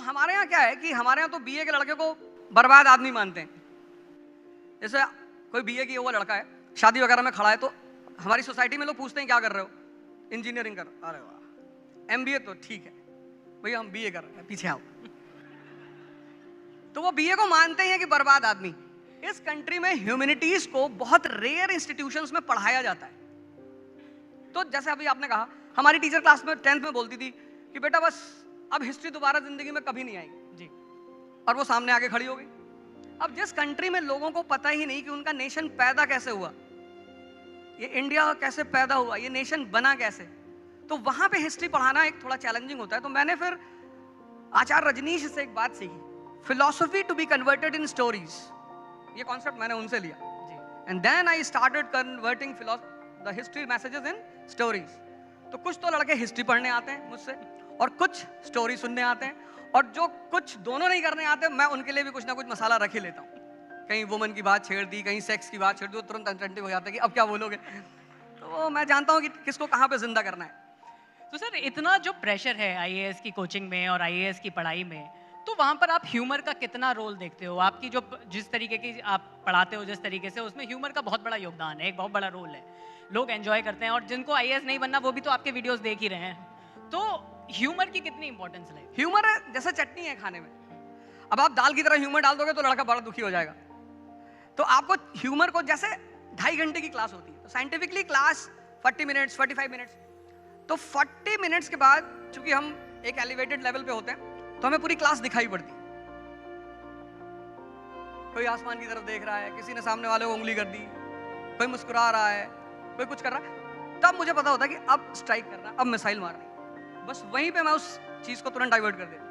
हमारे यहाँ क्या है कि हमारे यहाँ तो बीए के लड़के को बर्बाद आदमी मानते हैं। जैसे कोई बीए किया हुआ लड़का है, शादी वगैरह में खड़ा है, तो हमारी सोसाइटी में लोग पूछते हैं क्या कर रहे हो, इंजीनियरिंग कर। अरे वाह, एमबीए तो ठीक है भैया, हम बीए कर रहे हैं, पीछे आओ। तो वो बीए को मानते हैं कि बर्बाद आदमी। इस कंट्री में ह्यूमैनिटीज को बहुत रेयर इंस्टीट्यूशंस में पढ़ाया जाता है। तो जैसे अभी आपने कहा, हमारी टीचर क्लास में 10th में बोलती थी कि बेटा बस अब हिस्ट्री दोबारा जिंदगी में कभी नहीं आएगी जी, और वो सामने आके खड़ी हो गई। अब जिस कंट्री में लोगों को पता ही नहीं कि उनका नेशन पैदा कैसे हुआ, ये इंडिया कैसे पैदा हुआ, ये नेशन बना कैसे, तो वहां पे हिस्ट्री पढ़ाना एक थोड़ा चैलेंजिंग होता है। तो मैंने फिर आचार्य रजनीश से एक बात सीखी, philosophy to be converted in stories. ये कॉन्सेप्ट मैंने उनसे लिया जी, and then I started converting the history messages in stories. तो कुछ तो लड़के हिस्ट्री पढ़ने आते हैं मुझसे, और कुछ स्टोरी सुनने आते हैं, और जो कुछ दोनों नहीं करने आते, मैं उनके लिए भी कुछ ना कुछ मसाला रख ही लेता हूँ। कहीं वुमन की बात छेड़ दी, कहीं सेक्स की बात छेड़ दी, तो तुरंत अटेंटिव हो जाता है कि अब क्या बोलोगे। तो मैं जानता हूँ कि किसको कहाँ पे जिंदा करना है। तो सर, इतना जो प्रेशर है आईएएस की कोचिंग में और आईएएस की पढ़ाई में, तो वहाँ पर आप ह्यूमर का कितना रोल देखते हो? आपकी जो जिस तरीके की आप पढ़ाते हो, जिस तरीके से, उसमें ह्यूमर का बहुत बड़ा योगदान है, एक बहुत बड़ा रोल है, लोग एंजॉय करते हैं, और जिनको आईएएस नहीं बनना वो भी तो आपके वीडियोस देख ही रहे हैं। तो ह्यूमर की कितनी इंपॉर्टेंस है? ह्यूमर जैसे चटनी है खाने में, अब आप दाल की तरह ह्यूमर डाल दोगे तो लड़का बड़ा दुखी हो जाएगा। तो आपको ह्यूमर को, जैसे 2.5 घंटे की क्लास होती है, तो साइंटिफिकली क्लास 40 मिनट्स 45 मिनट्स, तो 40 मिनट्स के बाद चूंकि हम एक एलिवेटेड लेवल पे होते हैं, तो हमें पूरी क्लास दिखाई पड़ती है। कोई आसमान की तरफ देख रहा है, किसी ने सामने वाले को उंगली कर दी, कोई मुस्कुरा रहा है, कोई कुछ कर रहा है, तब मुझे पता होता है कि अब स्ट्राइक करना, अब मिसाइल मारनी। बस वहीं पे मैं उस चीज को तुरंत डाइवर्ट कर देता हूं।